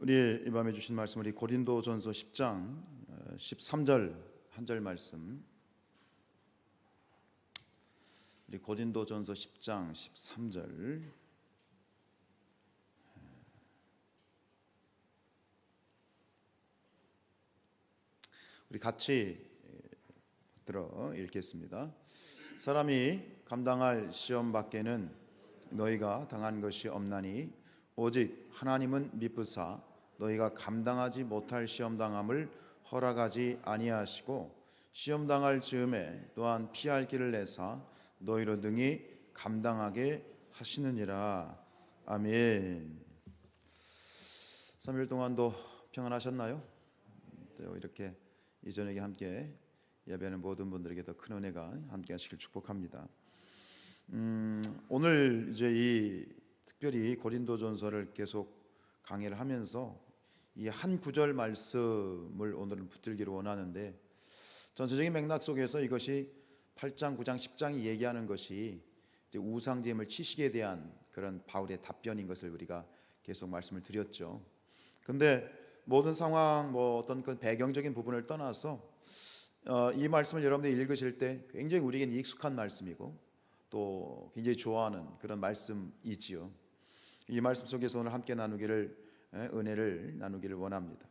우리 이 밤에 주신 말씀, 우리 고린도전서 10장 13절 한 절 말씀. 우리 고린도전서 10장 13절. 우리 같이 들어 읽겠습니다. 사람이 감당할 시험 밖에는 너희가 당한 것이 없나니 오직 하나님은 미쁘사 너희가 감당하지 못할 시험 당함을 허락하지 아니하시고 시험 당할 즈음에 또한 피할 길을 내사 너희로 능히 감당하게 하시느니라. 아멘. 3일 동안도 평안하셨나요? 이렇게 이 저녁에 함께 예배하는 모든 분들에게 더 큰 은혜가 함께 하시길 축복합니다. 오늘 이제 특별히 고린도전서를 계속 강의를 하면서 이 한 구절 말씀을 오늘은 붙들기를 원하는데, 전체적인 맥락 속에서 이것이 8장, 9장, 10장이 얘기하는 것이 이제 우상제물 치식에 대한 그런 바울의 답변인 것을 우리가 계속 말씀을 드렸죠. 근데 모든 상황, 어떤 그 배경적인 부분을 떠나서 이 말씀을 여러분들이 읽으실 때 굉장히 우리에게는 익숙한 말씀이고 또 굉장히 좋아하는 그런 말씀이지요. 이 말씀 속에서 오늘 함께 은혜를 나누기를 원합니다.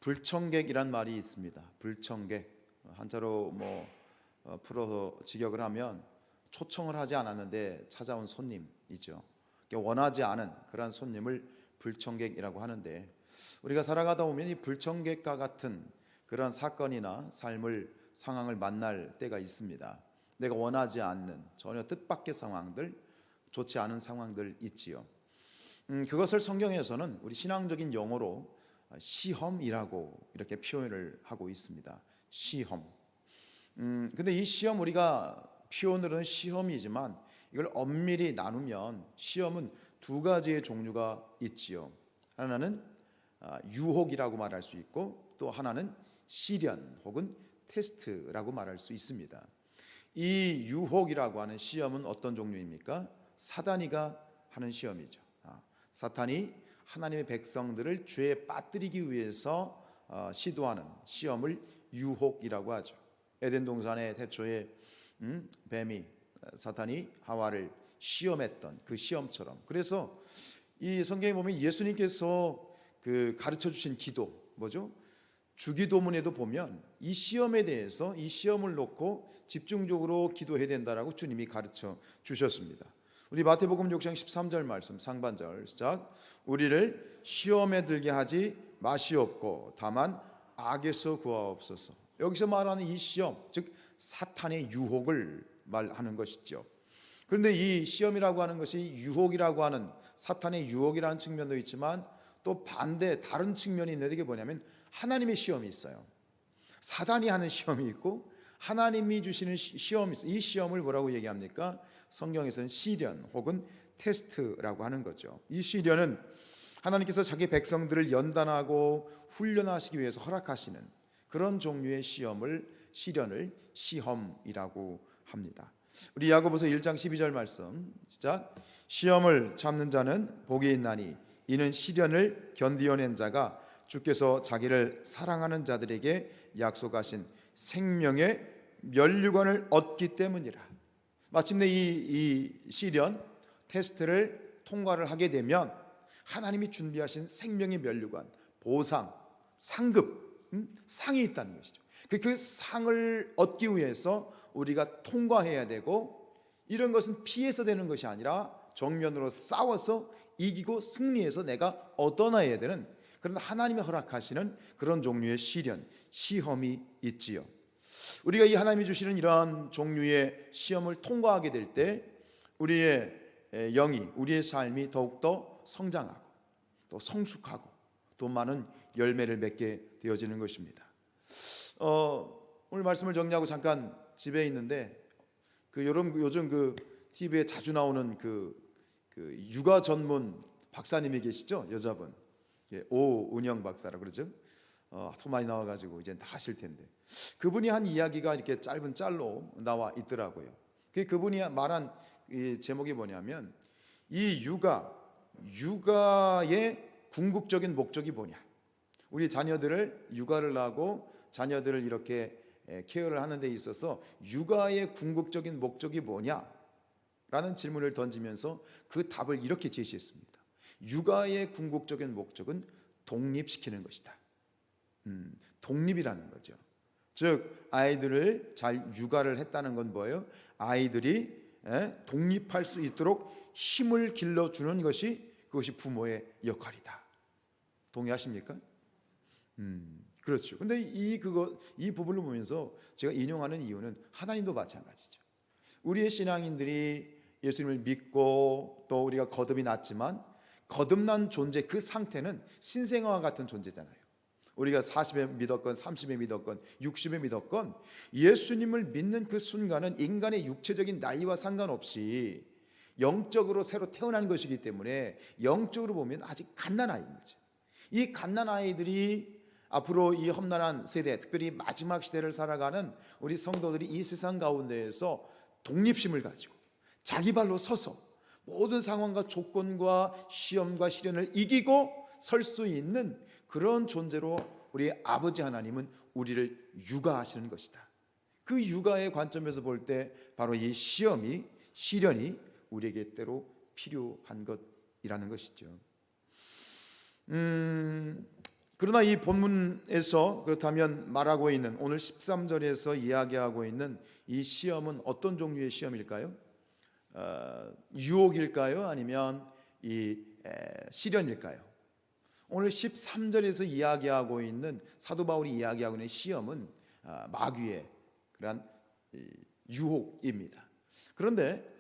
불청객이란 말이 있습니다. 불청객, 한자로 풀어서 직역을 하면 초청을 하지 않았는데 찾아온 손님이죠. 원하지 않은 그런 손님을 불청객이라고 하는데, 우리가 살아가다 보면 이 불청객과 같은 그런 사건이나 상황을 만날 때가 있습니다. 내가 원하지 않는 전혀 뜻밖의 상황들, 좋지 않은 상황들 있지요. 그것을 성경에서는 우리 신앙적인 용어로 시험이라고 이렇게 표현을 하고 있습니다. 시험. 근데 이 시험, 우리가 표현으로는 시험이지만 이걸 엄밀히 나누면 시험은 두 가지의 종류가 있지요. 하나는 유혹이라고 말할 수 있고 또 하나는 시련 혹은 테스트라고 말할 수 있습니다. 이 유혹이라고 하는 시험은 어떤 종류입니까? 사단이가 하는 시험이죠. 사탄이 하나님의 백성들을 죄에 빠뜨리기 위해서 시도하는 시험을 유혹이라고 하죠. 에덴 동산의 태초에 사탄이 하와를 시험했던 그 시험처럼. 그래서 이 성경에 보면 예수님께서 가르쳐 주신 기도, 주기도문에도 보면 이 시험에 대해서, 이 시험을 놓고 집중적으로 기도해야 된다라고 주님이 가르쳐 주셨습니다. 우리 마태복음 6장 13절 말씀 상반절 시작. 우리를 시험에 들게 하지 마시옵고 다만 악에서 구하옵소서. 여기서 말하는 이 시험, 즉 사탄의 유혹을 말하는 것이죠. 그런데 이 시험이라고 하는 것이 유혹이라고 하는, 사탄의 유혹이라는 측면도 있지만 또 반대 다른 측면이 있는데, 이게 뭐냐면 하나님의 시험이 있어요. 사단이 하는 시험이 있고 하나님이 주시는 시험이 있어요. 이 시험을 뭐라고 얘기합니까? 성경에서는 시련 혹은 테스트라고 하는 거죠. 이 시련은 하나님께서 자기 백성들을 연단하고 훈련하시기 위해서 허락하시는 그런 종류의 시련을 시험이라고 합니다. 우리 야고보서 1장 12절 말씀 시작. 시험을 참는 자는 복이 있나니 이는 시련을 견디어낸 자가 주께서 자기를 사랑하는 자들에게 약속하신 생명의 면류관을 얻기 때문이라. 마침내 이 시련 테스트를 통과를 하게 되면 하나님이 준비하신 생명의 면류관, 보상, 상급, 상이 있다는 것이죠. 그 상을 얻기 위해서 우리가 통과해야 되고, 이런 것은 피해서 되는 것이 아니라 정면으로 싸워서 이기고 승리해서 내가 얻어놔야 되는 그런 하나님이 허락하시는 그런 종류의 시험이 있지요. 우리가 이 하나님이 주시는 이러한 종류의 시험을 통과하게 될 때 우리의 영이, 우리의 삶이 더욱더 성장하고 또 성숙하고 또 많은 열매를 맺게 되어지는 것입니다. 오늘 말씀을 정리하고 잠깐 집에 있는데 요즘 TV에 자주 나오는 육아 전문 박사님이 계시죠? 여자분, 오은영 박사라고 그러죠. 더 많이 나와가지고 이제 다 아실 텐데, 그분이 한 이야기가 이렇게 짧은 짤로 나와 있더라고요. 그분이 말한 이 제목이 뭐냐면 이 육아의 궁극적인 목적이 뭐냐? 우리 자녀들을 육아를 하고 자녀들을 이렇게 케어를 하는 데 있어서 육아의 궁극적인 목적이 뭐냐? 라는 질문을 던지면서 그 답을 이렇게 제시했습니다. 육아의 궁극적인 목적은 독립시키는 것이다. 독립이라는 거죠. 즉 아이들을 잘 육아를 했다는 건 뭐예요? 아이들이 독립할 수 있도록 힘을 길러주는 것이 그것이 부모의 역할이다. 동의하십니까? 그렇죠. 근데 이 부분을 보면서 제가 인용하는 이유는 하나님도 마찬가지죠. 우리의 신앙인들이 예수님을 믿고 또 우리가 거듭이 났지만 거듭난 존재 그 상태는 신생아와 같은 존재잖아요. 우리가 40에 믿었건 30에 믿었건 60에 믿었건 예수님을 믿는 그 순간은 인간의 육체적인 나이와 상관없이 영적으로 새로 태어난 것이기 때문에 영적으로 보면 아직 갓난아이인 거죠. 이 갓난아이들이 앞으로 이 험난한 세대, 특별히 마지막 시대를 살아가는 우리 성도들이 이 세상 가운데에서 독립심을 가지고 자기 발로 서서 모든 상황과 조건과 시험과 시련을 이기고 설 수 있는 그런 존재로 우리 아버지 하나님은 우리를 육아하시는 것이다. 그 육아의 관점에서 볼 때 바로 이 시련이 우리에게 때로 필요한 것이라는 것이죠. 그러나 이 본문에서 그렇다면 말하고 있는 오늘 13절에서 이야기하고 있는 이 시험은 어떤 종류의 시험일까요? 유혹일까요? 아니면 이 시련일까요? 오늘 13절에서 이야기하고 있는 사도 바울이 이야기하고 있는 시험은 마귀의 그러한 유혹입니다. 그런데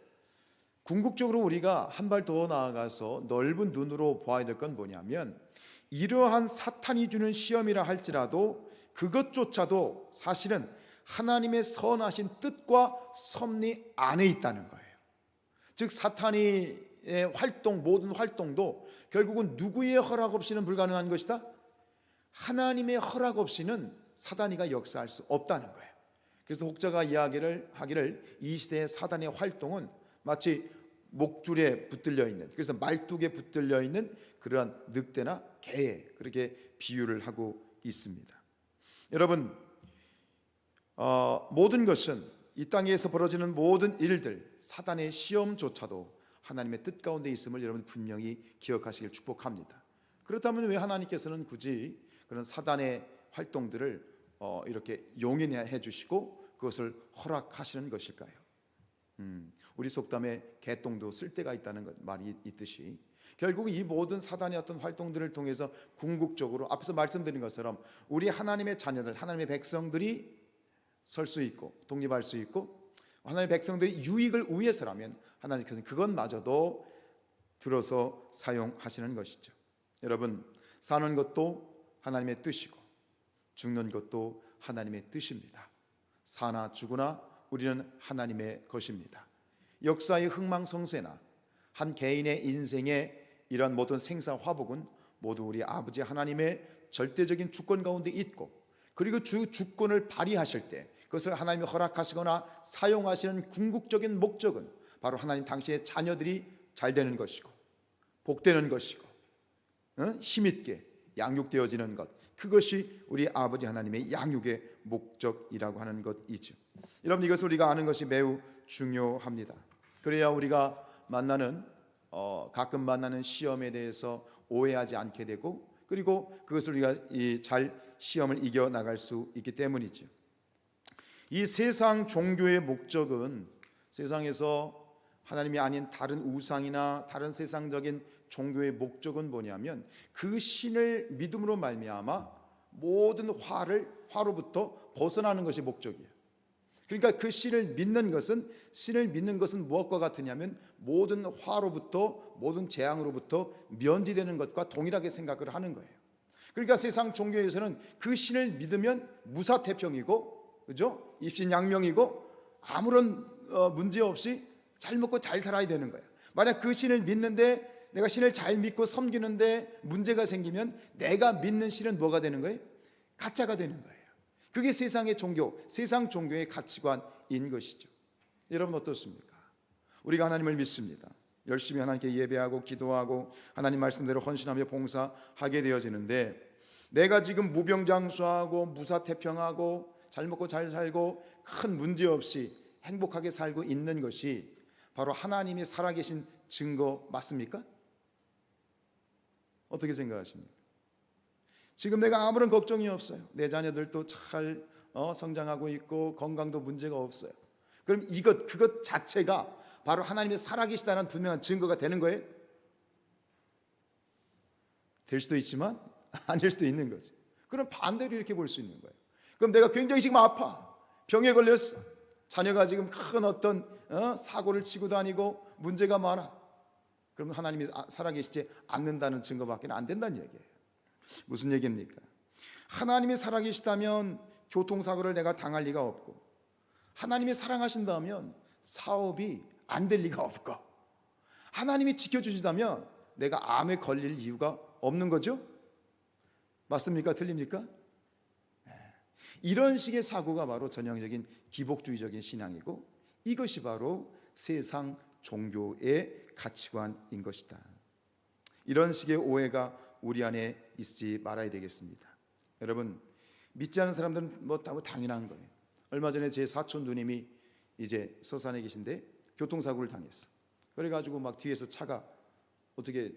궁극적으로 우리가 한 발 더 나아가서 넓은 눈으로 보아야 될 건 뭐냐면 이러한 사탄이 주는 시험이라 할지라도 그것조차도 사실은 하나님의 선하신 뜻과 섭리 안에 있다는 거예요. 즉 사탄의 활동, 모든 활동도 결국은 누구의 허락 없이는 불가능한 것이다. 하나님의 허락 없이는 사단이가 역사할 수 없다는 거예요. 그래서 혹자가 이야기를 하기를 이 시대의 사단의 활동은 마치 목줄에 붙들려 있는, 그래서 말뚝에 붙들려 있는 그러한 늑대나 개에 그렇게 비유를 하고 있습니다. 여러분, 모든 것은 이 땅에서 벌어지는 모든 일들, 사단의 시험조차도 하나님의 뜻 가운데 있음을 여러분 분명히 기억하시길 축복합니다. 그렇다면 왜 하나님께서는 굳이 그런 사단의 활동들을 이렇게 용인해 주시고 그것을 허락하시는 것일까요? 우리 속담에 개똥도 쓸 때가 있다는 것 말이 있듯이 결국 이 모든 사단의 어떤 활동들을 통해서 궁극적으로 앞에서 말씀드린 것처럼 우리 하나님의 자녀들, 하나님의 백성들이 설 수 있고 독립할 수 있고 하나님의 백성들이 유익을 위해서라면 하나님께서는 그것마저도 들어서 사용하시는 것이죠. 여러분, 사는 것도 하나님의 뜻이고 죽는 것도 하나님의 뜻입니다. 사나 죽으나 우리는 하나님의 것입니다. 역사의 흥망성쇠나 한 개인의 인생의 이런 모든 생사화복은 모두 우리 아버지 하나님의 절대적인 주권 가운데 있고 그리고 주권을 발휘하실 때 그것을 하나님이 허락하시거나 사용하시는 궁극적인 목적은 바로 하나님 당신의 자녀들이 잘 되는 것이고 복되는 것이고 힘있게 양육되어지는 것, 그것이 우리 아버지 하나님의 양육의 목적이라고 하는 것이죠. 여러분, 이것을 우리가 아는 것이 매우 중요합니다. 그래야 우리가 가끔 만나는 시험에 대해서 오해하지 않게 되고 그리고 그것을 우리가 잘 시험을 이겨나갈 수 있기 때문이죠. 이 세상 종교의 목적은 세상에서 하나님이 아닌 다른 우상이나 다른 세상적인 종교의 목적은 뭐냐면 그 신을 믿음으로 말미암아 모든 화로부터 벗어나는 것이 목적이에요. 그러니까 그 신을 믿는 것은 무엇과 같으냐면 모든 화로부터 모든 재앙으로부터 면제되는 것과 동일하게 생각을 하는 거예요. 그러니까 세상 종교에서는 그 신을 믿으면 무사태평이고 그죠? 입신양명이고 아무런 문제 없이 잘 먹고 잘 살아야 되는 거예요. 만약 그 신을 믿는데 내가 신을 잘 믿고 섬기는데 문제가 생기면 내가 믿는 신은 뭐가 되는 거예요? 가짜가 되는 거예요. 그게 세상의 종교, 세상 종교의 가치관인 것이죠. 여러분 어떻습니까? 우리가 하나님을 믿습니다. 열심히 하나님께 예배하고 기도하고 하나님 말씀대로 헌신하며 봉사하게 되어지는데, 내가 지금 무병장수하고 무사태평하고 잘 먹고 잘 살고 큰 문제 없이 행복하게 살고 있는 것이 바로 하나님이 살아계신 증거 맞습니까? 어떻게 생각하십니까? 지금 내가 아무런 걱정이 없어요. 내 자녀들도 잘 성장하고 있고 건강도 문제가 없어요. 그럼 그것 자체가 바로 하나님이 살아계시다는 분명한 증거가 되는 거예요? 될 수도 있지만 아닐 수도 있는 거죠. 그럼 반대로 이렇게 볼 수 있는 거예요. 그럼 내가 굉장히 지금 아파, 병에 걸렸어, 자녀가 지금 큰 어떤 사고를 치고 다니고 문제가 많아. 그럼 하나님이 살아계시지 않는다는 증거밖에 안 된다는 얘기예요. 무슨 얘기입니까? 하나님이 살아계시다면 교통사고를 내가 당할 리가 없고, 하나님이 사랑하신다면 사업이 안 될 리가 없고, 하나님이 지켜주시다면 내가 암에 걸릴 이유가 없는 거죠? 맞습니까? 틀립니까? 이런 식의 사고가 바로 전형적인 기복주의적인 신앙이고, 이것이 바로 세상 종교의 가치관인 것이다. 이런 식의 오해가 우리 안에 있지 말아야 되겠습니다. 여러분, 믿지 않는 사람들은 뭐 당연한 거예요. 얼마 전에 제 사촌 누님이 이제 서산에 계신데 교통사고를 당했어. 그래가지고 막 뒤에서 차가 어떻게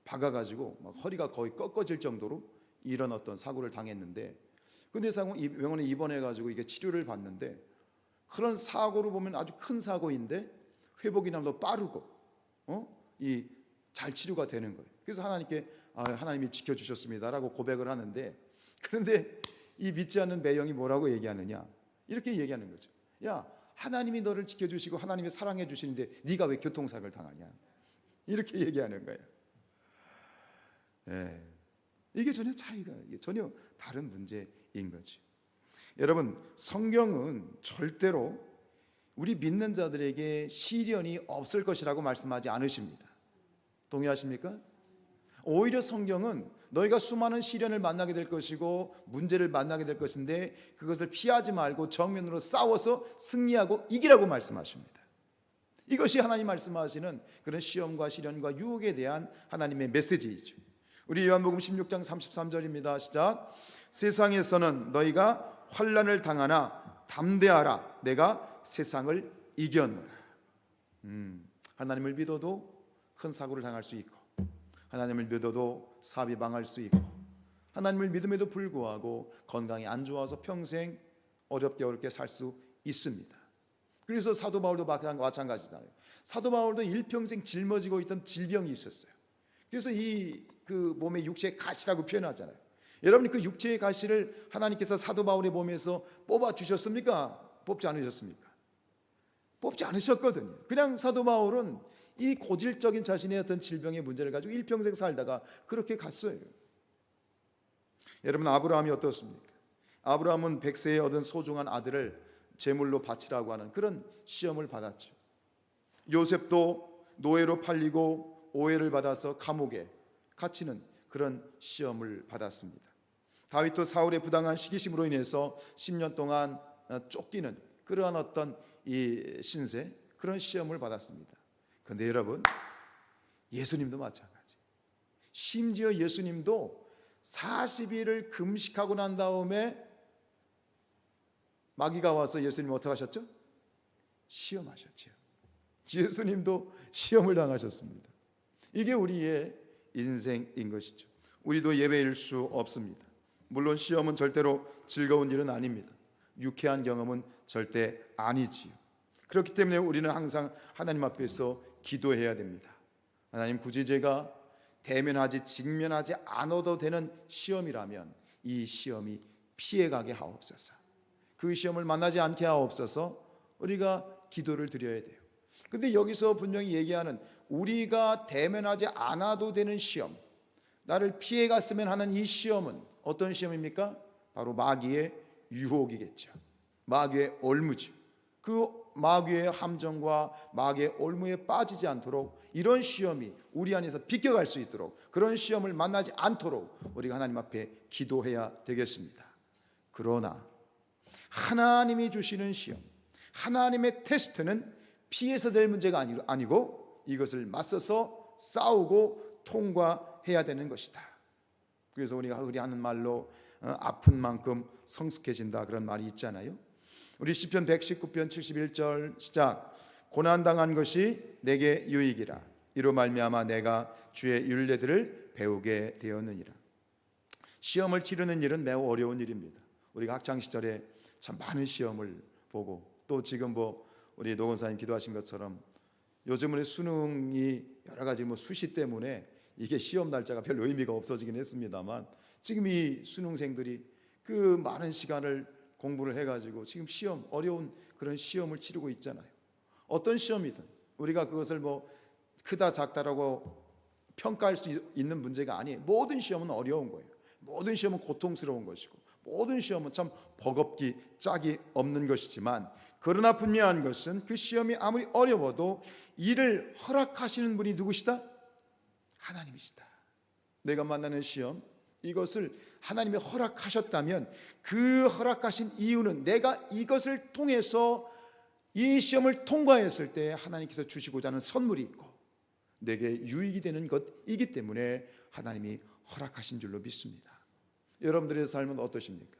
박아가지고 막 허리가 거의 꺾어질 정도로 이런 어떤 사고를 당했는데, 근데 병원에 입원해가지고 이게 치료를 받는데, 그런 사고로 보면 아주 큰 사고인데 회복이나 더 빠르고 잘 치료가 되는 거예요. 그래서 하나님께 하나님이 지켜주셨습니다라고 고백을 하는데, 그런데 이 믿지 않는 매형이 뭐라고 얘기하느냐, 이렇게 얘기하는 거죠. 야, 하나님이 너를 지켜주시고 하나님이 사랑해 주시는데 네가 왜 교통사고를 당하냐, 이렇게 얘기하는 거예요. 이게 전혀 전혀 다른 문제인 거죠. 여러분, 성경은 절대로 우리 믿는 자들에게 시련이 없을 것이라고 말씀하지 않으십니다. 동의하십니까? 오히려 성경은 너희가 수많은 시련을 만나게 될 것이고 문제를 만나게 될 것인데, 그것을 피하지 말고 정면으로 싸워서 승리하고 이기라고 말씀하십니다. 이것이 하나님 말씀하시는 그런 시험과 시련과 유혹에 대한 하나님의 메시지이죠. 우리 요한복음 16장 33절입니다. 시작. 세상에서는 너희가 환난을 당하나 담대하라, 내가 세상을 이겼노라. 하나님을 믿어도 큰 사고를 당할 수 있고, 하나님을 믿어도 사비 당할 수 있고, 하나님을 믿음에도 불구하고 건강이 안 좋아서 평생 어렵게 살 수 있습니다. 그래서 사도 바울도 마찬가지잖아요. 사도 바울도 일평생 짊어지고 있던 질병이 있었어요. 그래서 그 몸의 육체의 가시라고 표현하잖아요. 여러분, 그 육체의 가시를 하나님께서 사도 바울의 몸에서 뽑아 주셨습니까? 뽑지 않으셨습니까? 뽑지 않으셨거든요. 그냥 사도 바울은 이 고질적인 자신의 어떤 질병의 문제를 가지고 일평생 살다가 그렇게 갔어요. 여러분, 아브라함이 어떻습니까? 아브라함은 100세에 얻은 소중한 아들을 제물로 바치라고 하는 그런 시험을 받았죠. 요셉도 노예로 팔리고 오해를 받아서 감옥에 갇히는 그런 시험을 받았습니다. 다윗도 사울의 부당한 시기심으로 인해서 10년 동안 쫓기는 그러한 어떤 이 신세, 그런 시험을 받았습니다. 그런데 여러분, 예수님도 마찬가지. 심지어 예수님도 40일을 금식하고 난 다음에 마귀가 와서 예수님 어떻게 하셨죠? 시험하셨죠. 예수님도 시험을 당하셨습니다. 이게 우리의 인생인 것이죠. 우리도 예외일 수 없습니다. 물론 시험은 절대로 즐거운 일은 아닙니다. 유쾌한 경험은 절대 아니지요. 그렇기 때문에 우리는 항상 하나님 앞에서 기도해야 됩니다. 하나님, 굳이 제가 직면하지 않아도 되는 시험이라면 이 시험이 피해가게 하옵소서. 그 시험을 만나지 않게 하옵소서. 우리가 기도를 드려야 돼요. 근데 여기서 분명히 얘기하는 우리가 대면하지 않아도 되는 시험, 나를 피해갔으면 하는 이 시험은 어떤 시험입니까? 바로 마귀의 유혹이겠죠. 마귀의 올무죠. 그 마귀의 함정과 마귀의 올무에 빠지지 않도록, 이런 시험이 우리 안에서 비껴갈 수 있도록, 그런 시험을 만나지 않도록 우리가 하나님 앞에 기도해야 되겠습니다. 그러나 하나님이 주시는 시험, 하나님의 테스트는 피해서 될 문제가 아니고 이것을 맞서서 싸우고 통과해야 되는 것이다. 그래서 우리 하는 말로 아픈 만큼 성숙해진다 그런 말이 있잖아요. 우리 시편 119편 71절 시작. 고난당한 것이 내게 유익이라. 이로 말미암아 내가 주의 율례들을 배우게 되었느니라. 시험을 치르는 일은 매우 어려운 일입니다. 우리가 학창 시절에 참 많은 시험을 보고 또 지금 우리 노건사님 기도하신 것처럼 요즘은 수능이 여러 가지 수시 때문에 이게 시험 날짜가 별 의미가 없어지긴 했습니다만 지금 이 수능생들이 그 많은 시간을 공부를 해가지고 지금 어려운 그런 시험을 치르고 있잖아요. 어떤 시험이든 우리가 그것을 크다 작다라고 평가할 수 있는 문제가 아니에요. 모든 시험은 어려운 거예요. 모든 시험은 고통스러운 것이고 모든 시험은 참 버겁기 짝이 없는 것이지만 그러나 분명한 것은 그 시험이 아무리 어려워도 이를 허락하시는 분이 누구시다? 하나님이시다. 내가 만나는 시험 이것을 하나님이 허락하셨다면 그 허락하신 이유는 내가 이것을 통해서 이 시험을 통과했을 때 하나님께서 주시고자 하는 선물이 있고 내게 유익이 되는 것이기 때문에 하나님이 허락하신 줄로 믿습니다. 여러분들의 삶은 어떠십니까?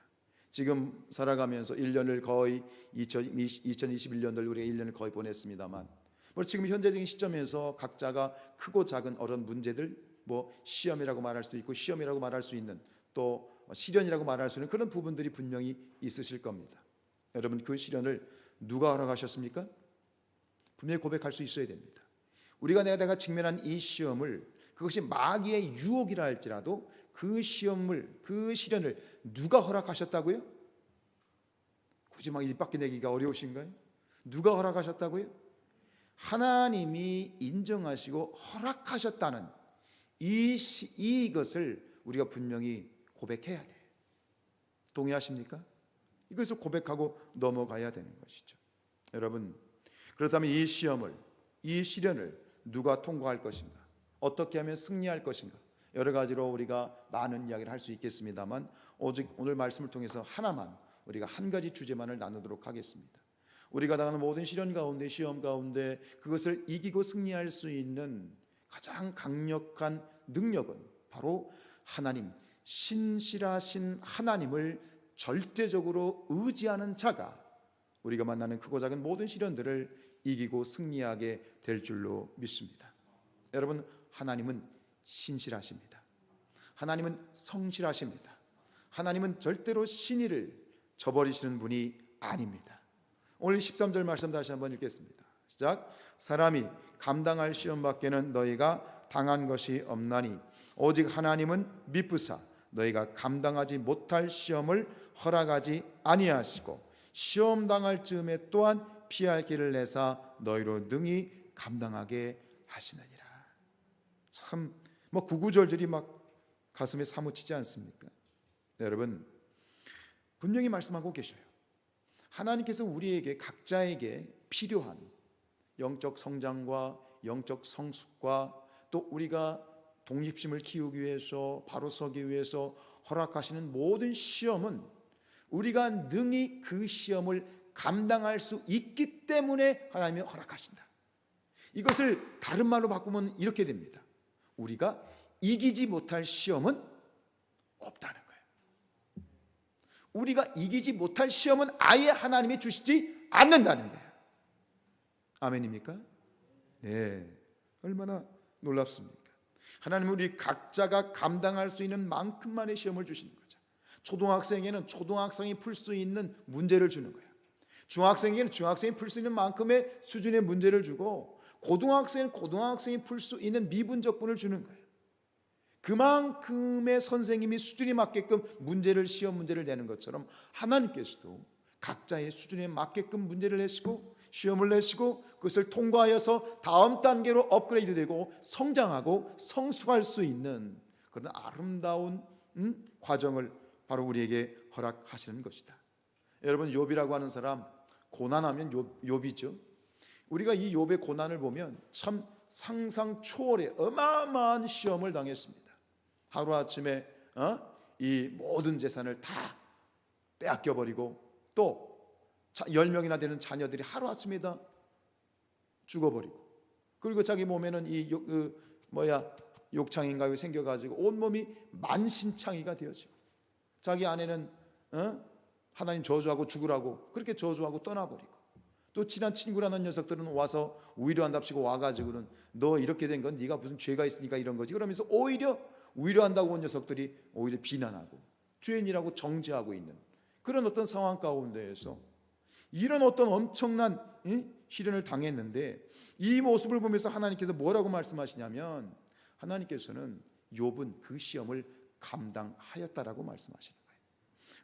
지금 살아가면서 1년을 거의 2021년도를 우리가 1년을 거의 보냈습니다만 지금 현재적인 시점에서 각자가 크고 작은 어려운 문제들 시험이라고 말할 수도 있고 시험이라고 말할 수 있는 또 시련이라고 말할 수 있는 그런 부분들이 분명히 있으실 겁니다. 여러분 그 시련을 누가 허락하셨습니까? 분명히 고백할 수 있어야 됩니다. 내가 직면한 이 시험을 그것이 마귀의 유혹이라 할지라도 그 시련을 누가 허락하셨다고요? 굳이 입 밖에 내기가 어려우신가요? 누가 허락하셨다고요? 하나님이 인정하시고 허락하셨다는 이것을 우리가 분명히 고백해야 돼요. 동의하십니까? 이것을 고백하고 넘어가야 되는 것이죠. 여러분 그렇다면 이 시련을 누가 통과할 것인가? 어떻게 하면 승리할 것인가? 여러 가지로 우리가 많은 이야기를 할 수 있겠습니다만 오직 오늘 말씀을 통해서 우리가 한 가지 주제만을 나누도록 하겠습니다. 우리가 당하는 모든 시련 가운데 시험 가운데 그것을 이기고 승리할 수 있는 가장 강력한 능력은 바로 하나님, 신실하신 하나님을 절대적으로 의지하는 자가 우리가 만나는 크고 작은 모든 시련들을 이기고 승리하게 될 줄로 믿습니다. 여러분 하나님은 신실하십니다. 하나님은 성실하십니다. 하나님은 절대로 신의를 저버리시는 분이 아닙니다. 오늘 13절 말씀 다시 한번 읽겠습니다. 시작. 사람이 감당할 시험 밖에는 너희가 당한 것이 없나니 오직 하나님은 미쁘사 너희가 감당하지 못할 시험을 허락하지 아니하시고 시험 당할 즈음에 또한 피할 길을 내사 너희로 능히 감당하게 하시느니라. 참 구구절절이 가슴에 사무치지 않습니까? 여러분 분명히 말씀하고 계셔요. 하나님께서 우리에게 각자에게 필요한 영적 성장과 영적 성숙과 또 우리가 독립심을 키우기 위해서 바로 서기 위해서 허락하시는 모든 시험은 우리가 능히 그 시험을 감당할 수 있기 때문에 하나님이 허락하신다. 이것을 다른 말로 바꾸면 이렇게 됩니다. 우리가 이기지 못할 시험은 없다는 거예요. 우리가 이기지 못할 시험은 아예 하나님이 주시지 않는다는 거예요. 아멘입니까? 네, 얼마나 놀랍습니까? 하나님은 우리 각자가 감당할 수 있는 만큼만의 시험을 주시는 거죠. 초등학생에는 초등학생이 풀 수 있는 문제를 주는 거예요. 중학생에는 중학생이 풀 수 있는 만큼의 수준의 문제를 주고 고등학생은 고등학생이 풀 수 있는 미분적분을 주는 거예요. 그만큼의 선생님이 수준에 맞게끔 시험 문제를 내는 것처럼 하나님께서도 각자의 수준에 맞게끔 문제를 내시고 시험을 내시고 그것을 통과하여서 다음 단계로 업그레이드 되고 성장하고 성숙할 수 있는 그런 아름다운 과정을 바로 우리에게 허락하시는 것이다. 여러분 욥이라고 하는 사람 고난하면 욥이죠. 우리가 이 욥의 고난을 보면 참 상상 초월의 어마어마한 시험을 당했습니다. 하루아침에 이 모든 재산을 다 빼앗겨버리고 또 10명이나 되는 자녀들이 하루아침에 다 죽어버리고 그리고 자기 몸에는 욕창인가요 생겨가지고 온몸이 만신창이가 되어지고, 자기 아내는 하나님 저주하고 죽으라고 그렇게 저주하고 떠나버리고, 또 친한 친구라는 녀석들은 와서 위로한답시고 와가지고는 너 이렇게 된 건 네가 무슨 죄가 있으니까 이런 거지, 그러면서 오히려 위로한다고 온 녀석들이 오히려 비난하고 죄인이라고 정죄하고 있는 그런 어떤 상황 가운데에서 이런 어떤 엄청난 시련을 당했는데, 이 모습을 보면서 하나님께서 뭐라고 말씀하시냐면, 하나님께서는 욥은 그 시험을 감당하였다라고 말씀하시는 거예요.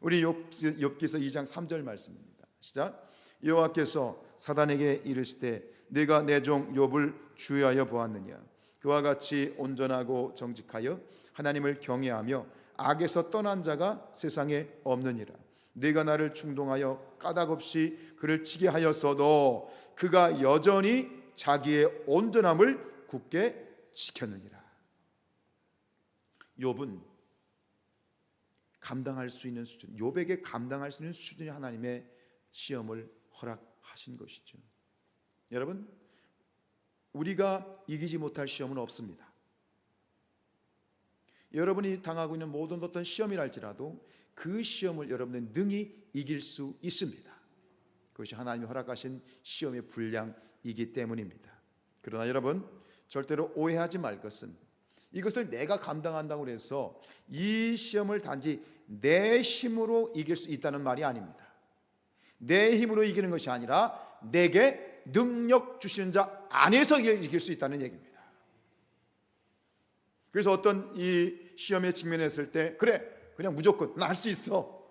우리 욥기서 2장 3절 말씀입니다. 시작. 여호와께서 사단에게 이르시되 네가 내 종 욥을 주의하여 보았느냐. 그와 같이 온전하고 정직하여 하나님을 경외하며 악에서 떠난 자가 세상에 없느니라. 네가 나를 충동하여 까닭없이 그를 치게 하였어도 그가 여전히 자기의 온전함을 굳게 지켰느니라. 욥은 감당할 수 있는 수준, 욥에게 감당할 수 있는 수준의 하나님의 시험을 허락하신 것이죠. 여러분, 우리가 이기지 못할 시험은 없습니다. 여러분이 당하고 있는 모든 어떤 시험이랄지라도 그 시험을 여러분은 능히 이길 수 있습니다. 그것이 하나님이 허락하신 시험의 분량이기 때문입니다. 그러나 여러분, 절대로 오해하지 말 것은, 이것을 내가 감당한다고 해서 이 시험을 단지 내 힘으로 이길 수 있다는 말이 아닙니다. 내 힘으로 이기는 것이 아니라 내게 능력 주시는 자 안에서 이길 수 있다는 얘기입니다. 그래서 어떤 이 시험에 직면했을 때, 그래 그냥 무조건 나 할 수 있어,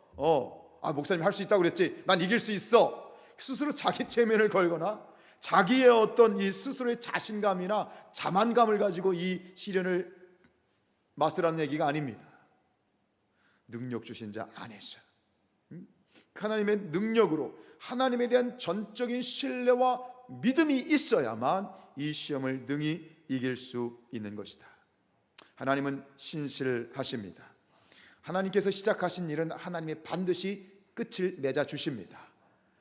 목사님 할 수 있다고 그랬지, 난 이길 수 있어, 스스로 자기 체면을 걸거나 자기의 어떤 이 스스로의 자신감이나 자만감을 가지고 이 시련을 마스라는 얘기가 아닙니다. 능력 주신 자 안에서 하나님의 능력으로 하나님에 대한 전적인 신뢰와 믿음이 있어야만 이 시험을 능히 이길 수 있는 것이다. 하나님은 신실하십니다. 하나님께서 시작하신 일은 하나님이 반드시 끝을 맺어 주십니다.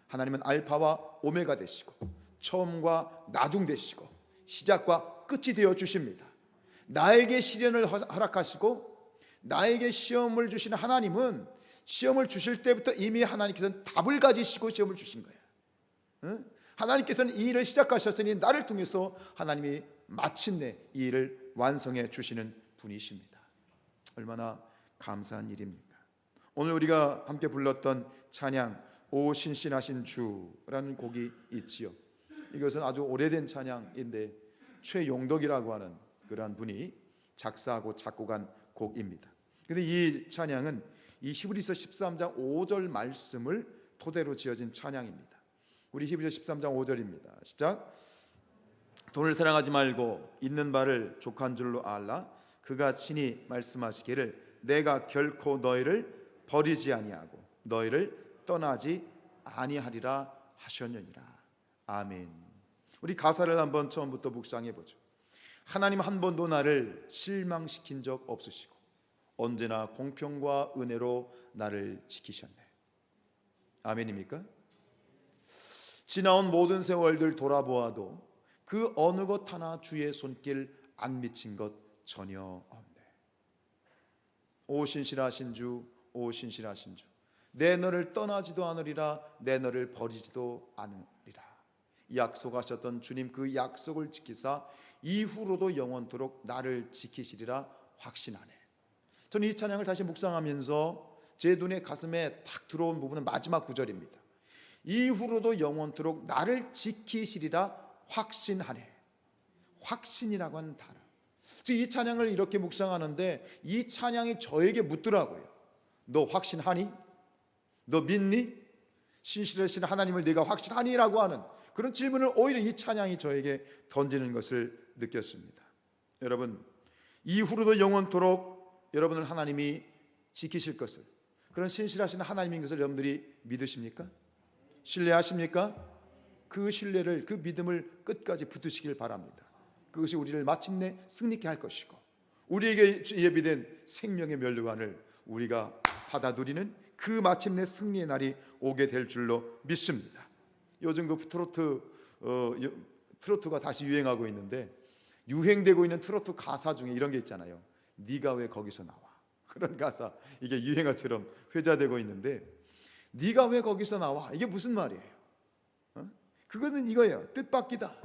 하나님은 알파와 오메가 되시고 처음과 나중 되시고 시작과 끝이 되어 주십니다. 나에게 시련을 허락하시고 나에게 시험을 주시는 하나님은 시험을 주실 때부터 이미 하나님께서는 답을 가지시고 시험을 주신 거예요. 하나님께서는 이 일을 시작하셨으니 나를 통해서 하나님이 마침내 이 일을 완성해 주시는 분이십니다. 얼마나 감사한 일입니까? 오늘 우리가 함께 불렀던 찬양 오 신실하신 주라는 곡이 있지요. 이것은 아주 오래된 찬양인데 최용덕이라고 하는 그러한 분이 작사하고 작곡한 곡입니다. 그런데 이 찬양은 이 히브리서 13장 5절 말씀을 토대로 지어진 찬양입니다. 우리 히브리서 13장 5절입니다. 시작. 돈을 사랑하지 말고 있는 바를 족한 줄로 알라. 그가 친히 말씀하시기를 내가 결코 너희를 버리지 아니하고 너희를 떠나지 아니하리라 하셨느니라. 아멘. 우리 가사를 한번 처음부터 묵상해 보죠. 하나님 한 번도 나를 실망시킨 적 없으시고 언제나 공평과 은혜로 나를 지키셨네. 아멘입니까? 지나온 모든 세월들 돌아보아도 그 어느 것 하나 주의 손길 안 미친 것 전혀 없네. 오 신실하신 주, 오 신실하신 주, 내 너를 떠나지도 않으리라, 내 너를 버리지도 않으리라. 약속하셨던 주님 그 약속을 지키사 이후로도 영원토록 나를 지키시리라 확신하네. 저는 이 찬양을 다시 묵상하면서 제 눈에 가슴에 탁 들어온 부분은 마지막 구절입니다. 이후로도 영원토록 나를 지키시리라 확신하네. 확신이라고 하는 단어. 즉 이 찬양을 이렇게 묵상하는데 이 찬양이 저에게 묻더라고요. 너 확신하니? 너 믿니? 신실하신 하나님을 네가 확신하니? 라고 하는 그런 질문을 오히려 이 찬양이 저에게 던지는 것을 느꼈습니다. 여러분, 이후로도 영원토록 여러분을 하나님이 지키실 것을, 그런 신실하신 하나님인 것을 여러분들이 믿으십니까? 신뢰하십니까? 그 신뢰를, 그 믿음을 끝까지 붙드시길 바랍니다. 그것이 우리를 마침내 승리케 할 것이고 우리에게 예비된 생명의 면류관을 우리가 받아 누리는 그 마침내 승리의 날이 오게 될 줄로 믿습니다. 요즘 그 트로트가 다시 유행하고 있는데 유행되고 있는 트로트 가사 중에 이런 게 있잖아요. 네가 왜 거기서 나와? 그런 가사 이게 유행어처럼 회자되고 있는데 네가 왜 거기서 나와? 이게 무슨 말이에요? 그거는 이거예요. 뜻밖이다.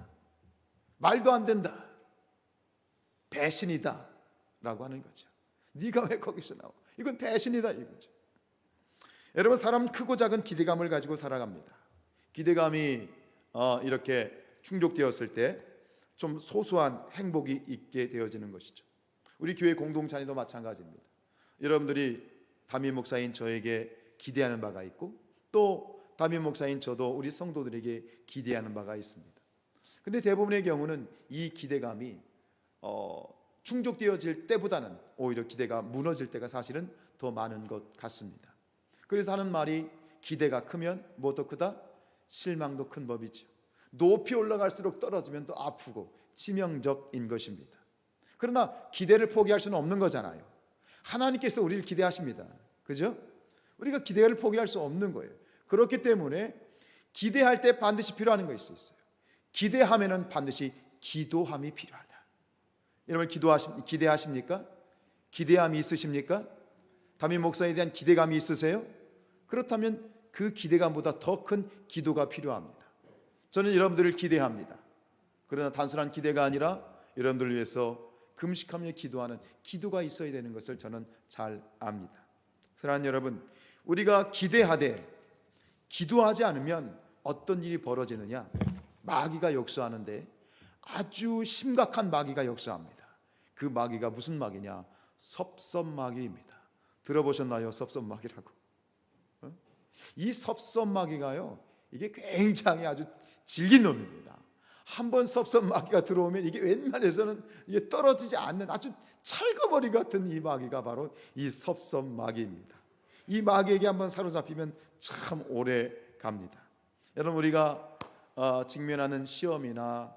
말도 안 된다. 배신이다 라고 하는 거죠. 네가 왜 거기서 나와? 이건 배신이다 이거죠. 여러분, 사람은 크고 작은 기대감을 가지고 살아갑니다. 기대감이 이렇게 충족되었을 때 좀 소소한 행복이 있게 되어지는 것이죠. 우리 교회 공동체도 마찬가지입니다. 여러분들이 담임 목사인 저에게 기대하는 바가 있고 또 담임 목사인 저도 우리 성도들에게 기대하는 바가 있습니다. 근데 대부분의 경우는 이 기대감이 충족되어질 때보다는 오히려 기대가 무너질 때가 사실은 더 많은 것 같습니다. 그래서 하는 말이 기대가 크면 뭐 더 크다? 실망도 큰 법이죠. 높이 올라갈수록 떨어지면 더 아프고 치명적인 것입니다. 그러나 기대를 포기할 수는 없는 거잖아요. 하나님께서 우리를 기대하십니다. 그죠? 우리가 기대를 포기할 수 없는 거예요. 그렇기 때문에 기대할 때 반드시 필요한 것이 있어요. 기대하면은 반드시 기도함이 필요하다. 여러분 기대하십니까? 기대함이 있으십니까? 담임 목사에 대한 기대감이 있으세요? 그렇다면 그 기대감보다 더 큰 기도가 필요합니다. 저는 여러분들을 기대합니다. 그러나 단순한 기대가 아니라 여러분들을 위해서 금식하며 기도하는 기도가 있어야 되는 것을 저는 잘 압니다. 사랑하는 여러분, 우리가 기대하되 기도하지 않으면 어떤 일이 벌어지느냐? 마귀가 역사하는데 아주 심각한 마귀가 역사합니다. 그 마귀가 무슨 마귀냐? 섭섭마귀입니다. 들어보셨나요? 섭섭마귀라고. 이 섭섭마귀가요, 이게 굉장히 아주 질긴 놈입니다. 한번 섭섭마귀가 들어오면 이게 웬만해서는 이게 떨어지지 않는 아주 찰거머리 같은 이 마귀가 바로 이 섭섭마귀입니다. 이 마귀에게 한번 사로잡히면 참 오래 갑니다. 여러분, 우리가 직면하는 시험이나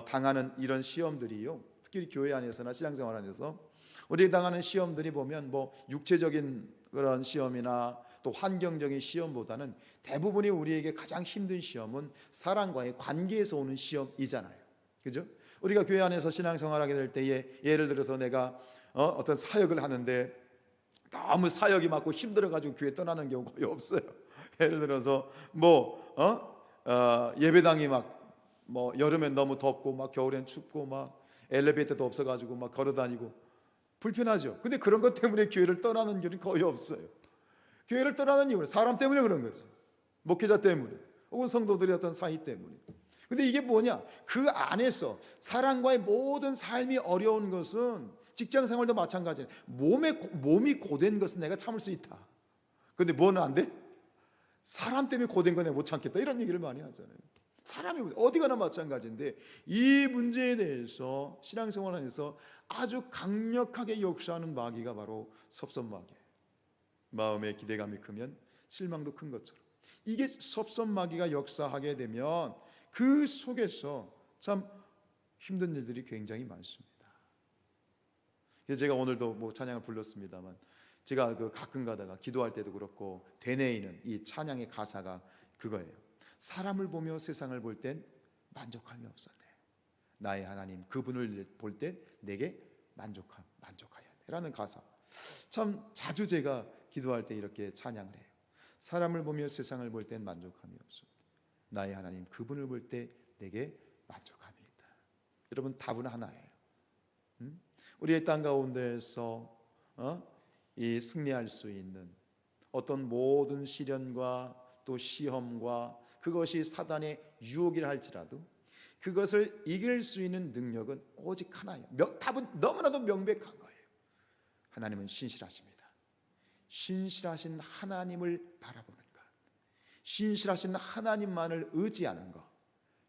당하는 이런 시험들이요, 특히 교회 안에서나 신앙생활 안에서 우리가 당하는 시험들이 보면 뭐 육체적인 그런 시험이나 또 환경적인 시험보다는 대부분이 우리에게 가장 힘든 시험은 사람과의 관계에서 오는 시험이잖아요. 그죠? 우리가 교회 안에서 신앙생활하게 될 때에 예를 들어서 내가 어떤 사역을 하는데 너무 사역이 많고 힘들어가지고 교회 떠나는 경우 거의 없어요. 예를 들어서 예배당이 뭐 여름엔 너무 덥고 막 겨울엔 춥고 막 엘리베이터도 없어가지고 막 걸어다니고 불편하죠. 근데 그런 것 때문에 교회를 떠나는 경우는 거의 없어요. 교회를 떠나는 이유는 사람 때문에 그런 거죠. 목회자 때문에 혹은 성도들의 어떤 사이 때문에. 근데 이게 뭐냐? 그 안에서 사람과의 모든 삶이 어려운 것은 직장 생활도 마찬가지예요. 몸이 고된 것은 내가 참을 수 있다. 근데 뭐는 안 돼? 사람 때문에 고된 거 내가 못 참겠다. 이런 얘기를 많이 하잖아요. 사람이 어디 가나 마찬가지인데 이 문제에 대해서 신앙생활 안에서 아주 강력하게 역사하는 마귀가 바로 섭섭마귀예요. 마음의 기대감이 크면 실망도 큰 것처럼 이게 섭섭마귀가 역사하게 되면 그 속에서 참 힘든 일들이 굉장히 많습니다. 그래서 제가 오늘도 뭐 찬양을 불렀습니다만 제가 가끔 가다가 기도할 때도 그렇고 되뇌이는 이 찬양의 가사가 그거예요. 사람을 보며 세상을 볼 땐 만족함이 없었네. 나의 하나님 그분을 볼 땐 내게 만족하여야 돼 라는 가사. 참 자주 제가 기도할 때 이렇게 찬양을 해요. 사람을 보며 세상을 볼 땐 만족함이 없습니다. 나의 하나님 그분을 볼 때 내게 만족함이 있다. 여러분, 답은 하나예요. 우리의 땅 가운데에서 이 승리할 수 있는 어떤 모든 시련과 또 시험과 그것이 사단의 유혹이라 할지라도 그것을 이길 수 있는 능력은 오직 하나예요. 답은 너무나도 명백한 거예요. 하나님은 신실하십니다. 신실하신 하나님을 바라보는 것, 신실하신 하나님만을 의지하는 것,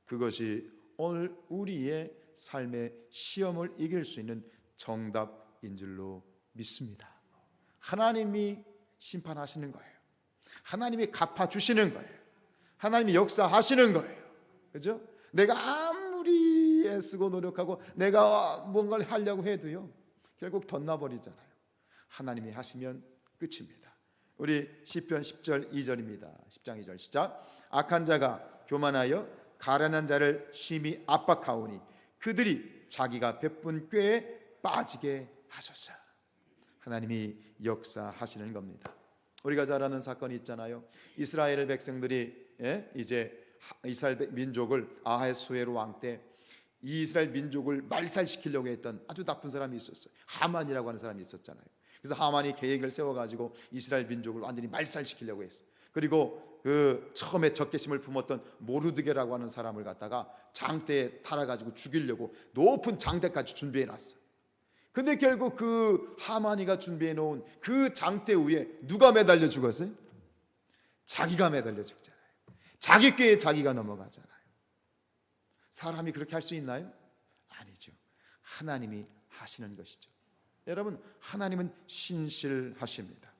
그것이 오늘 우리의 삶의 시험을 이길 수 있는 정답인 줄로 믿습니다. 하나님이 심판하시는 거예요. 하나님이 갚아주시는 거예요. 하나님이 역사하시는 거예요. 그죠? 내가 아무리 애쓰고 노력하고 내가 뭔가를 하려고 해도요, 결국 덧나버리잖아요. 하나님이 하시면 끝입니다. 우리 시편 10절 2절입니다. 10장 2절 시작. 악한 자가 교만하여 가련한 자를 심히 압박하오니 그들이 자기가 베푼 꾀에 빠지게 하소서. 하나님이 역사하시는 겁니다. 우리가 잘 아는 사건이 있잖아요. 이스라엘 백성들이 이제 이스라엘 민족을 아하수에로 왕 때 이 이스라엘 민족을 말살시키려고 했던 아주 나쁜 사람이 있었어요. 하만이라고 하는 사람이 있었잖아요. 그래서 하만이 계획을 세워가지고 이스라엘 민족을 완전히 말살시키려고 했어요. 그리고 그 처음에 적개심을 품었던 모르드게라고 하는 사람을 갖다가 장대에 달아가지고 죽이려고 높은 장대까지 준비해놨어요. 근데 결국 그 하만이가 준비해놓은 그 장대 위에 누가 매달려 죽었어요? 자기가 매달려 죽잖아요. 자기 꾀에 자기가 넘어가잖아요. 사람이 그렇게 할 수 있나요? 아니죠. 하나님이 하시는 것이죠. 여러분, 하나님은 신실하십니다.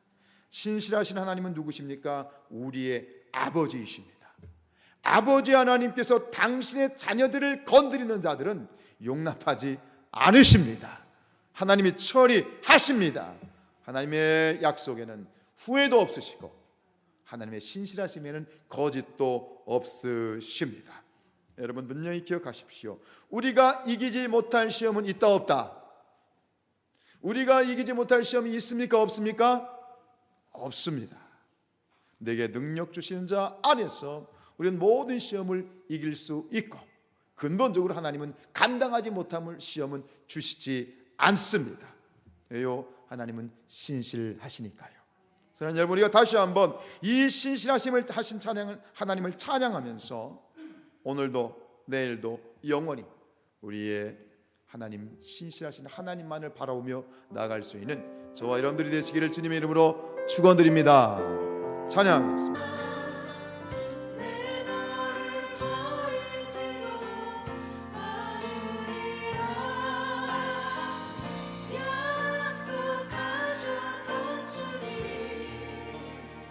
신실하신 하나님은 누구십니까? 우리의 아버지이십니다. 아버지 하나님께서 당신의 자녀들을 건드리는 자들은 용납하지 않으십니다. 하나님이 처리하십니다. 하나님의 약속에는 후회도 없으시고 하나님의 신실하심에는 거짓도 없으십니다. 여러분 분명히 기억하십시오. 우리가 이기지 못할 시험은 있다 없다? 우리가 이기지 못할 시험이 있습니까 없습니까? 없습니다. 내게 능력 주시는 자 안에서 우리는 모든 시험을 이길 수 있고 근본적으로 하나님은 감당하지 못함을 시험은 주시지 않습니다. 왜요? 하나님은 신실하시니까요. 그러나 여러분 우리가 다시 한번 이 신실하심을 하신 찬양을 하나님을 찬양하면서 오늘도 내일도 영원히 우리의 하나님 신실하신 하나님만을 바라보며 나아갈 수 있는 저와 여러분들이 되시기를 주님의 이름으로 축원드립니다. 찬양하겠습니다.